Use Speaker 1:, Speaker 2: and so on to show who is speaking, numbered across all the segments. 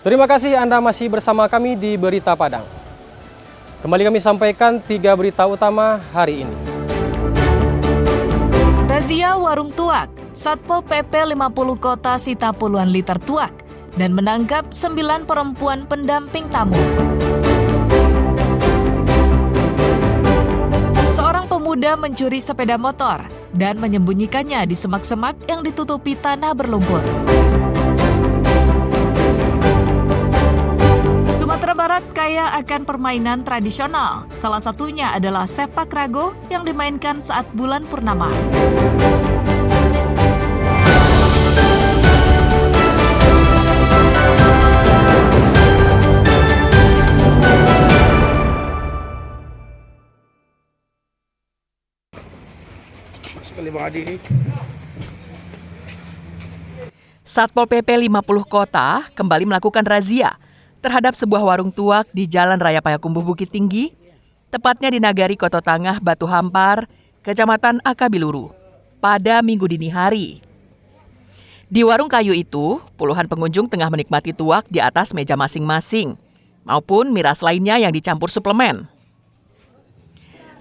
Speaker 1: Terima kasih Anda masih bersama kami di Berita Padang. Kembali kami sampaikan 3 berita utama hari ini.
Speaker 2: Razia warung tuak, Satpol PP 50 kota sita puluhan liter tuak, dan menangkap 9 perempuan pendamping tamu. Seorang pemuda mencuri sepeda motor dan menyembunyikannya di semak-semak yang ditutupi tanah berlumpur. Sumatera Barat kaya akan permainan tradisional. Salah satunya adalah sepak rago yang dimainkan saat bulan purnama.
Speaker 3: Satpol PP 50 kota kembali melakukan razia terhadap sebuah warung tuak di Jalan Raya Payakumbuh Bukit Tinggi, tepatnya di Nagari Koto Tangah, Batu Hampar, Kecamatan Akabiluru, pada Minggu dini hari. Di warung kayu itu, puluhan pengunjung tengah menikmati tuak di atas meja masing-masing, maupun miras lainnya yang dicampur suplemen.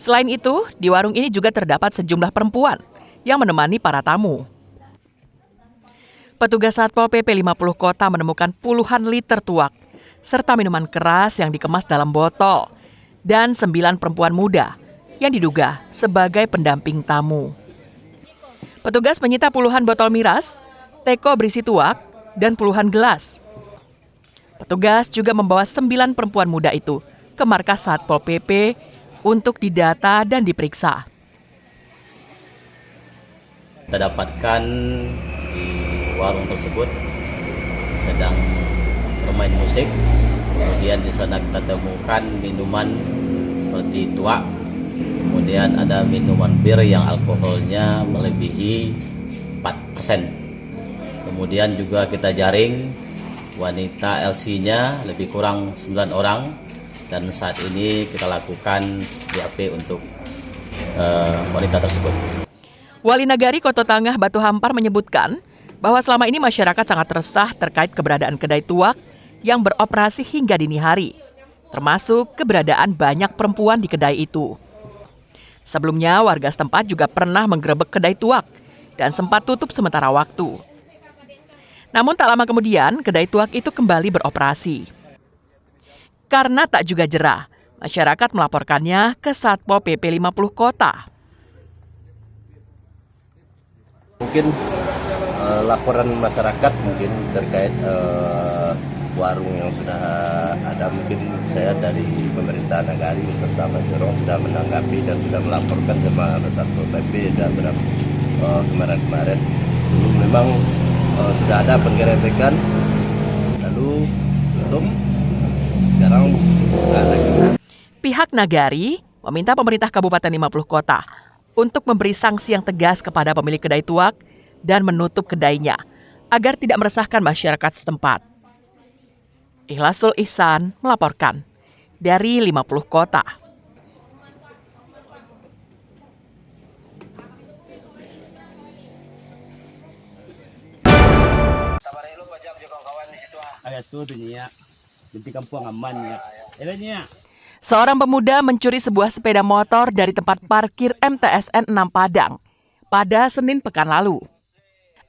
Speaker 3: Selain itu, di warung ini juga terdapat sejumlah perempuan yang menemani para tamu. Petugas Satpol PP 50 kota menemukan puluhan liter tuak, serta minuman keras yang dikemas dalam botol, dan 9 perempuan muda yang diduga sebagai pendamping tamu. Petugas menyita puluhan botol miras, teko berisi tuak, dan puluhan gelas. Petugas juga membawa 9 perempuan muda itu ke markas Satpol PP untuk didata dan diperiksa.
Speaker 4: Kita dapatkan di warung tersebut sedang bermain musik, kemudian di sana kita temukan minuman seperti tuak, kemudian ada minuman bir yang alkoholnya melebihi 4%. Kemudian juga kita jaring wanita LC-nya lebih kurang 9 orang, dan saat ini kita lakukan BAP untuk wanita tersebut.
Speaker 3: Wali Nagari Koto Tangah Batu Hampar menyebutkan bahwa selama ini masyarakat sangat resah terkait keberadaan kedai tuak yang beroperasi hingga dini hari, termasuk keberadaan banyak perempuan di kedai itu. Sebelumnya, warga setempat juga pernah menggerebek kedai tuak dan sempat tutup sementara waktu. Namun tak lama kemudian, kedai tuak itu kembali beroperasi. Karena tak juga jerah, masyarakat melaporkannya ke Satpol PP 50 kota.
Speaker 5: Mungkin laporan masyarakat mungkin terkait warung yang sudah ada, mungkin saya dari pemerintah Nagari serta Mas Jorong sudah menanggapi dan sudah melaporkan sama Satpol PP dan kemarin-kemarin. Dulu memang sudah ada penggerebekan, lalu tutup, sekarang buka lagi.
Speaker 3: Pihak Nagari meminta pemerintah Kabupaten 50 kota untuk memberi sanksi yang tegas kepada pemilik kedai tuak dan menutup kedainya agar tidak meresahkan masyarakat setempat. Ikhlasul Ihsan melaporkan dari 50 kota. Seorang pemuda mencuri sebuah sepeda motor dari tempat parkir MTSN 6 Padang pada Senin pekan lalu.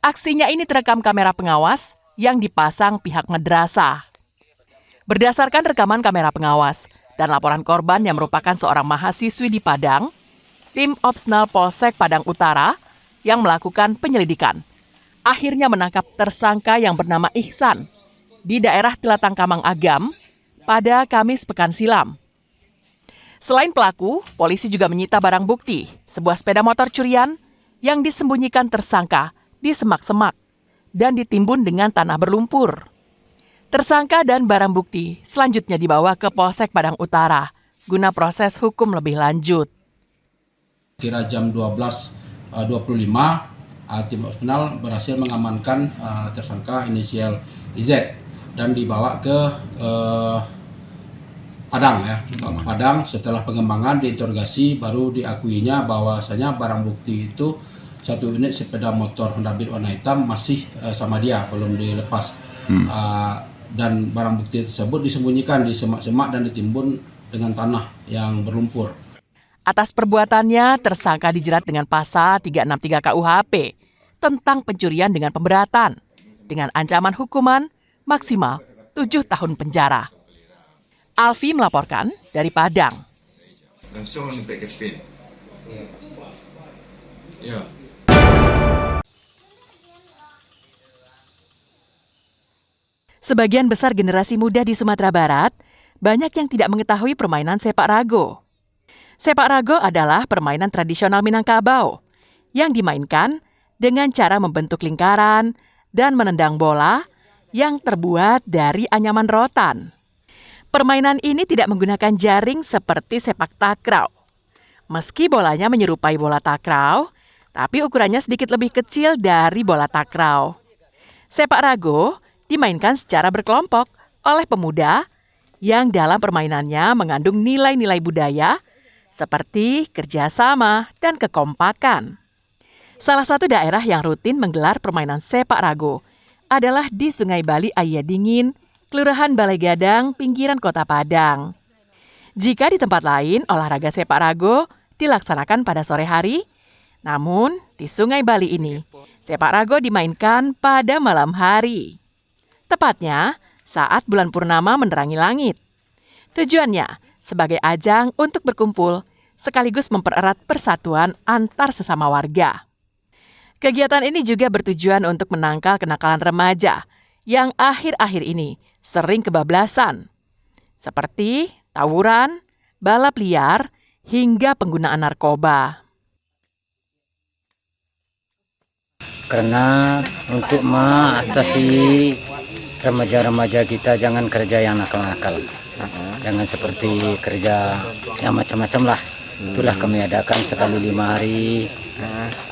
Speaker 3: Aksinya ini terekam kamera pengawas yang dipasang pihak madrasah. Berdasarkan rekaman kamera pengawas dan laporan korban yang merupakan seorang mahasiswi di Padang, tim Opsnal Polsek Padang Utara yang melakukan penyelidikan akhirnya menangkap tersangka yang bernama Ihsan di daerah Telatang Kamang Agam pada Kamis pekan silam. Selain pelaku, polisi juga menyita barang bukti, sebuah sepeda motor curian yang disembunyikan tersangka di semak-semak dan ditimbun dengan tanah berlumpur. Tersangka dan barang bukti selanjutnya dibawa ke Polsek Padang Utara guna proses hukum lebih lanjut.
Speaker 6: Kira jam 12.25, tim Opsnal berhasil mengamankan tersangka inisial IZ dan dibawa ke Padang ya. Padang setelah pengembangan diinterogasi baru diakuinya bahwasanya barang bukti itu satu unit sepeda motor Honda Beat warna hitam masih sama dia, belum dilepas. dan barang bukti tersebut disembunyikan di semak-semak dan ditimbun dengan tanah yang berlumpur.
Speaker 3: Atas perbuatannya, tersangka dijerat dengan pasal 363 KUHP tentang pencurian dengan pemberatan dengan ancaman hukuman maksimal 7 tahun penjara. Alfi melaporkan dari Padang.
Speaker 7: Langsung sampai ke pin. Ya.
Speaker 3: Sebagian besar generasi muda di Sumatera Barat banyak yang tidak mengetahui permainan sepak rago. Sepak rago adalah permainan tradisional Minangkabau yang dimainkan dengan cara membentuk lingkaran dan menendang bola yang terbuat dari anyaman rotan. Permainan ini tidak menggunakan jaring seperti sepak takraw. Meski bolanya menyerupai bola takraw, tapi ukurannya sedikit lebih kecil dari bola takraw. Sepak rago dimainkan secara berkelompok oleh pemuda yang dalam permainannya mengandung nilai-nilai budaya seperti kerjasama dan kekompakan. Salah satu daerah yang rutin menggelar permainan sepak rago adalah di Sungai Bali Ayah Dingin, Kelurahan Balai Gadang, pinggiran Kota Padang. Jika di tempat lain olahraga sepak rago dilaksanakan pada sore hari, namun di Sungai Bali ini sepak rago dimainkan pada malam hari. Tepatnya saat bulan purnama menerangi langit. Tujuannya sebagai ajang untuk berkumpul sekaligus mempererat persatuan antar sesama warga. Kegiatan ini juga bertujuan untuk menangkal kenakalan remaja yang akhir-akhir ini sering kebablasan, seperti tawuran, balap liar, hingga penggunaan narkoba.
Speaker 8: Karena untuk mengatasi remaja-remaja kita jangan kerja yang nakal-nakal. Jangan seperti kerja yang macam-macam lah. Itulah kami adakan sekali 5 hari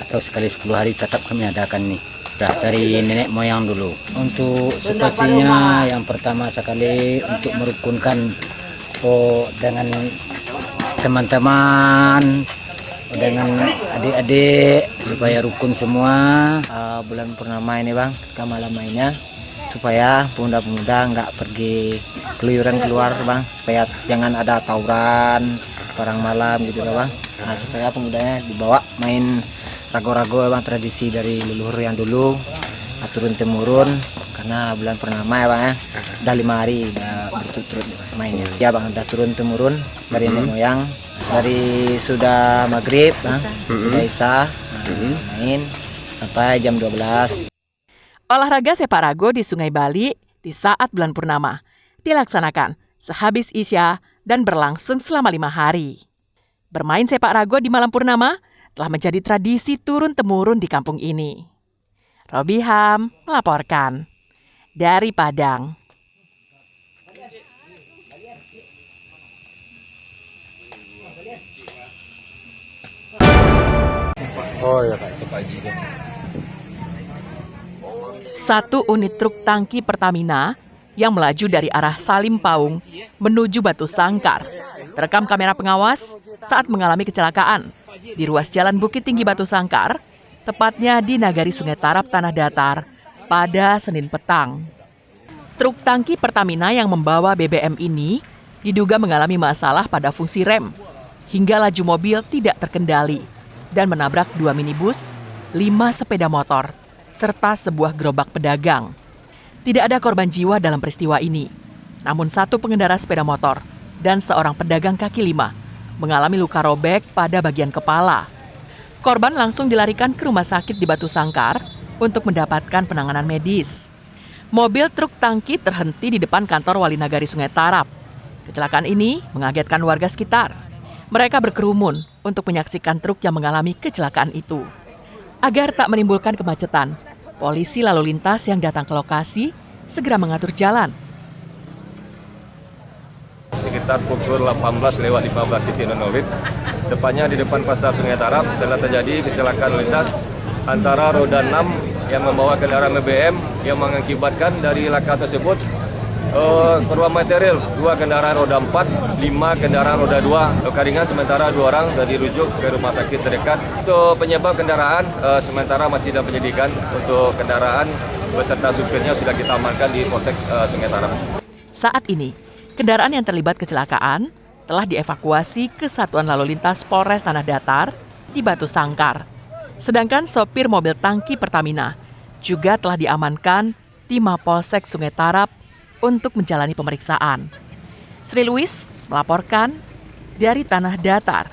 Speaker 8: atau sekali 10 hari tetap kami adakan nih. Sudah dari nenek moyang dulu. Untuk sepertinya yang pertama sekali untuk merukunkan dengan teman-teman, dengan adik-adik supaya rukun semua.
Speaker 9: Bulan purnama ini bang, ke malam mainnya supaya pemuda-pemuda nggak pergi keluyuran keluar bang, supaya jangan ada tawuran barang malam gitu bang. Nah, supaya pemudanya dibawa main rago-rago bang, tradisi dari leluhur yang dulu turun temurun, karena bulan purnama ya bang ya, udah 5 hari udah berturut-turut mainnya ya bang, udah turun temurun dari nenek moyang, dari sudah maghrib bang, sudah isya main sampai jam 12.
Speaker 3: Olahraga sepak rago di Sungai Bali di saat bulan purnama dilaksanakan sehabis isya dan berlangsung selama 5 hari. Bermain sepak rago di malam purnama telah menjadi tradisi turun-temurun di kampung ini. Robiham melaporkan dari Padang. Satu unit truk tangki Pertamina yang melaju dari arah Salim Paung menuju Batu Sangkar terekam kamera pengawas saat mengalami kecelakaan di ruas Jalan Bukit Tinggi Batu Sangkar, tepatnya di Nagari Sungai Tarap Tanah Datar pada Senin petang. Truk tangki Pertamina yang membawa BBM ini diduga mengalami masalah pada fungsi rem hingga laju mobil tidak terkendali dan menabrak 2 minibus, 5 sepeda motor, serta sebuah gerobak pedagang. Tidak ada korban jiwa dalam peristiwa ini, namun 1 pengendara sepeda motor dan seorang pedagang kaki 5 mengalami luka robek pada bagian kepala. Korban langsung dilarikan ke rumah sakit di Batu Sangkar untuk mendapatkan penanganan medis. Mobil truk tangki terhenti di depan kantor Wali Nagari Sungai Tarap. Kecelakaan ini mengagetkan warga sekitar. Mereka berkerumun untuk menyaksikan truk yang mengalami kecelakaan itu. Agar tak menimbulkan kemacetan, polisi lalu lintas yang datang ke lokasi segera mengatur jalan.
Speaker 10: Sekitar pukul 18:15, tepatnya di depan Pasar Sungai Tarap telah terjadi kecelakaan lintas antara roda 6 yang membawa kendaraan BBM yang mengakibatkan dari laka tersebut korban material 2 kendaraan roda 4, 5 kendaraan roda 2, luka ringan sementara 2 orang sudah dirujuk ke rumah sakit terdekat. Untuk penyebab kendaraan sementara masih dalam penyidikan. Untuk kendaraan beserta supirnya sudah kita amankan di Polsek Sungai Tarap.
Speaker 3: Saat ini, kendaraan yang terlibat kecelakaan telah dievakuasi ke Satuan Lalu Lintas Polres Tanah Datar di Batu Sangkar. Sedangkan sopir mobil tangki Pertamina juga telah diamankan di Mapolsek Sungai Tarap untuk menjalani pemeriksaan. Sri Luis melaporkan dari Tanah Datar.